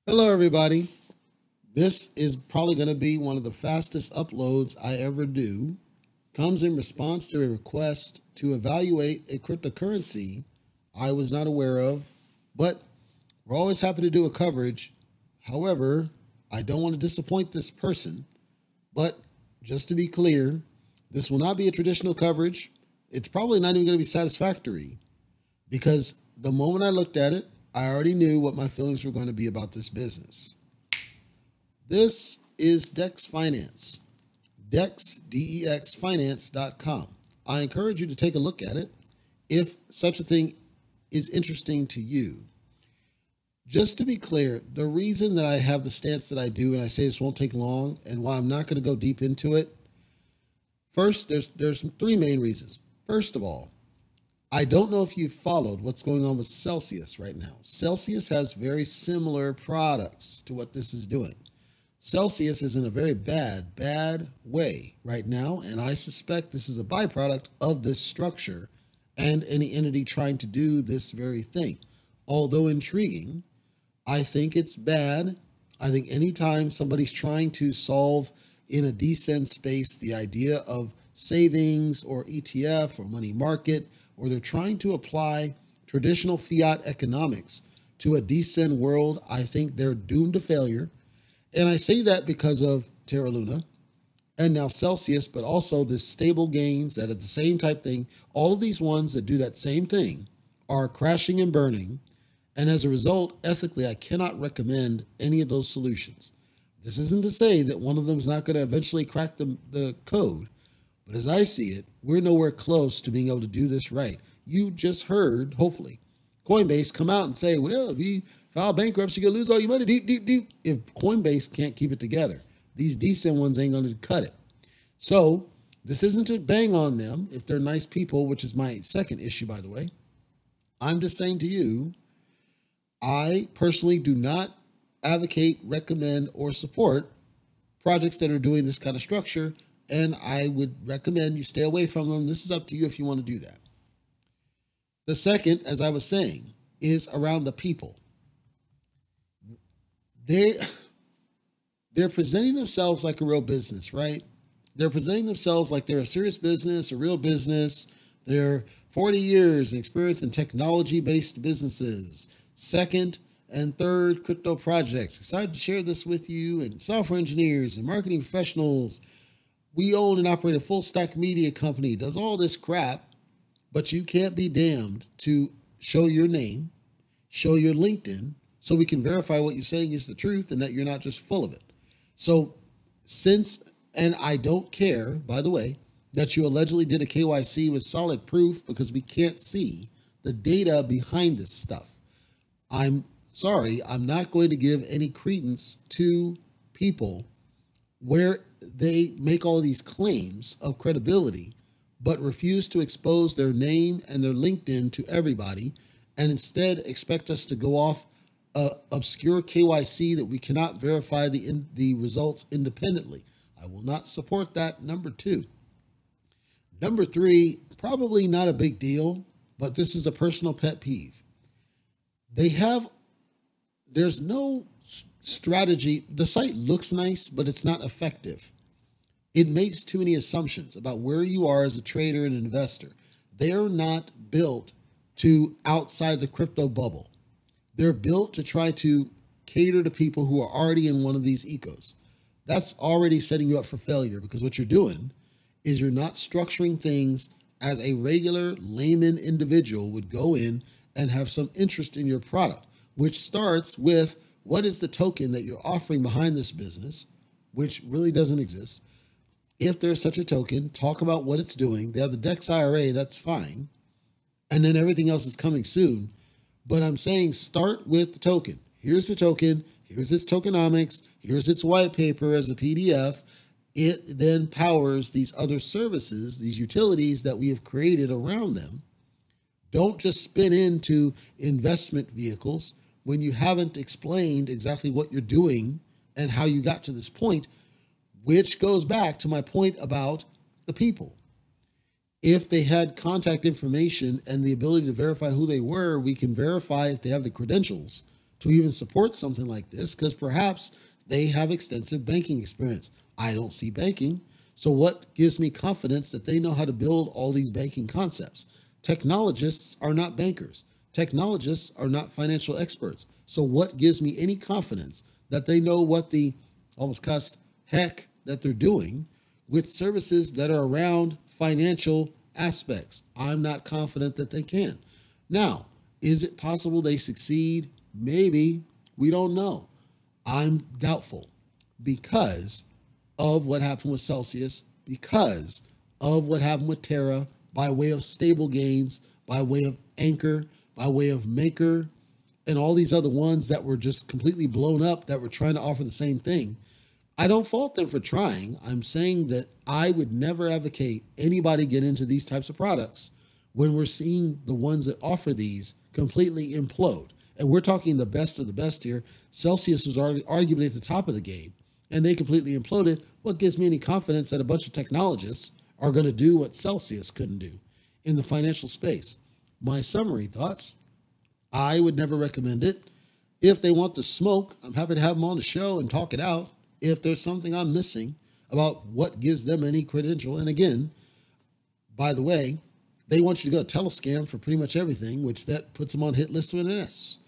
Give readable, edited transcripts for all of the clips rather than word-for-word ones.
Hello, everybody. This is probably going to be one of the fastest uploads I ever do. Comes in response to a request to evaluate a cryptocurrency I was not aware of, but we're always happy to do a coverage. However, I don't want to disappoint this person, but just to be clear, this will not be a traditional coverage. It's probably not even going to be satisfactory because the moment I looked at it, I already knew what my feelings were going to be about this business. This is Dex Finance, DexFinance.com. I encourage you to take a look at it if such a thing is interesting to you. Just to be clear, the reason that I have the stance that I do, and I say this won't take long, and why I'm not going to go deep into it, first, there's three main reasons. First of all, I don't know if you've followed what's going on with Celsius right now. Celsius has very similar products to what this is doing. Celsius is in a very bad way right now, and I suspect this is a byproduct of this structure and any entity trying to do this very thing. Although intriguing, I think it's bad. I think anytime somebody's trying to solve in a decent space the idea of savings or ETF or money market, or they're trying to apply traditional fiat economics to a decent world, I think they're doomed to failure. And I say that because of Terra Luna and now Celsius, but also the stable gains that are the same type thing. All of these ones that do that same thing are crashing and burning. And as a result, ethically, I cannot recommend any of those solutions. This isn't to say that one of them is not going to eventually crack the code. But as I see it, we're nowhere close to being able to do this right. You just heard, hopefully, Coinbase come out and say, well, if you file bankruptcy, you're going to lose all your money. Deep. If Coinbase can't keep it together, these decent ones ain't going to cut it. So this isn't to bang on them if they're nice people, which is my second issue, by the way. I'm just saying to you, I personally do not advocate, recommend, or support projects that are doing this kind of structure. And I would recommend you stay away from them. This is up to you if you want to do that. The second, as I was saying, is around the people. They're presenting themselves like a real business, right? They're presenting themselves like they're a serious business, a real business. They're 40 years in experience in technology-based businesses. Second and third crypto projects. Excited to share this with you, and software engineers and marketing professionals. We own and operate a full stack media company, does all this crap, but you can't be damned to show your name, show your LinkedIn, so we can verify what you're saying is the truth and that you're not just full of it. So and I don't care, by the way, that you allegedly did a KYC with solid proof because we can't see the data behind this stuff. I'm sorry, I'm not going to give any credence to people where they make all these claims of credibility, but refuse to expose their name and their LinkedIn to everybody, and instead expect us to go off obscure KYC that we cannot verify the results independently. I will not support that. Number two. Number three, probably not a big deal, but this is a personal pet peeve. There's no strategy. The site looks nice, but it's not effective. It makes too many assumptions about where you are as a trader and investor. They're not built to outside the crypto bubble. They're built to try to cater to people who are already in one of these ecos. That's already setting you up for failure because what you're doing is you're not structuring things as a regular layman individual would go in and have some interest in your product, which starts with what is the token that you're offering behind this business, which really doesn't exist. If there's such a token, talk about what it's doing. They have the DEX IRA, that's fine. And then everything else is coming soon. But I'm saying start with the token. Here's the token. Here's its tokenomics. Here's its white paper as a PDF. It then powers these other services, these utilities that we have created around them. Don't just spin into investment vehicles when you haven't explained exactly what you're doing and how you got to this point, which goes back to my point about the people. If they had contact information and the ability to verify who they were, we can verify if they have the credentials to even support something like this, because perhaps they have extensive banking experience. I don't see banking. So what gives me confidence that they know how to build all these banking concepts? Technologists are not bankers. Technologists are not financial experts. So what gives me any confidence that they know what the almost cussed heck that they're doing with services that are around financial aspects? I'm not confident that they can. Now, is it possible they succeed? Maybe. We don't know. I'm doubtful because of what happened with Celsius, because of what happened with Terra, by way of stable gains, by way of Anchor, by way of Maker, and all these other ones that were just completely blown up that were trying to offer the same thing. I don't fault them for trying. I'm saying that I would never advocate anybody get into these types of products when we're seeing the ones that offer these completely implode. And we're talking the best of the best here. Celsius was arguably at the top of the game, and they completely imploded. What gives me any confidence that a bunch of technologists are going to do what Celsius couldn't do in the financial space? My summary thoughts: I would never recommend it. If they want to smoke, I'm happy to have them on the show and talk it out. If there's something I'm missing about what gives them any credential, and again, by the way, they want you to go to Telescam for pretty much everything, which that puts them on hit list with an S.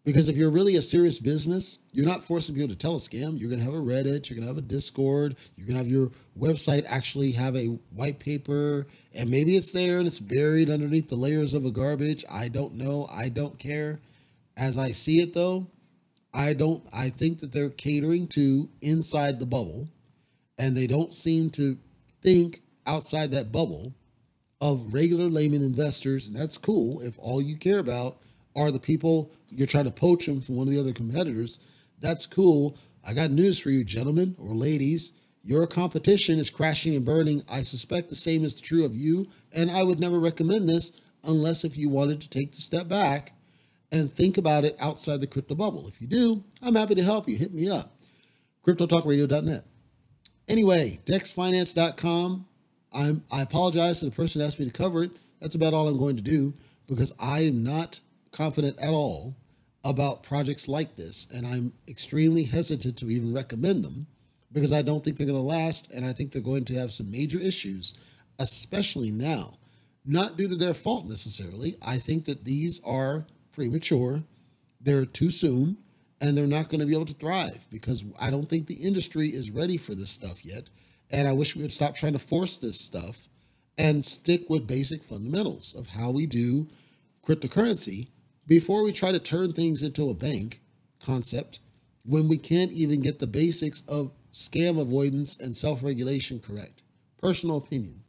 Because if you're really a serious business, you're not forcing people to Telescam. You're going to have a Reddit, you're going to have a Discord, you're going to have your website actually have a white paper, and maybe it's there and it's buried underneath the layers of a garbage. I don't know. I don't care. As I see it though, I think that they're catering to inside the bubble, and they don't seem to think outside that bubble of regular layman investors. And that's cool if all you care about are the people you're trying to poach them from one of the other competitors. That's cool. I got news for you, gentlemen or ladies. Your competition is crashing and burning. I suspect the same is true of you, and I would never recommend this unless if you wanted to take the step back and think about it outside the crypto bubble. If you do, I'm happy to help you. Hit me up. CryptoTalkRadio.net. Anyway, DexFinance.com. I apologize to the person who asked me to cover it. That's about all I'm going to do, because I am not confident at all about projects like this, and I'm extremely hesitant to even recommend them because I don't think they're going to last, and I think they're going to have some major issues, especially now. Not due to their fault necessarily. I think that these are premature, they're too soon, and they're not going to be able to thrive because I don't think the industry is ready for this stuff yet. And I wish we would stop trying to force this stuff and stick with basic fundamentals of how we do cryptocurrency before we try to turn things into a bank concept when we can't even get the basics of scam avoidance and self-regulation correct. Personal opinion.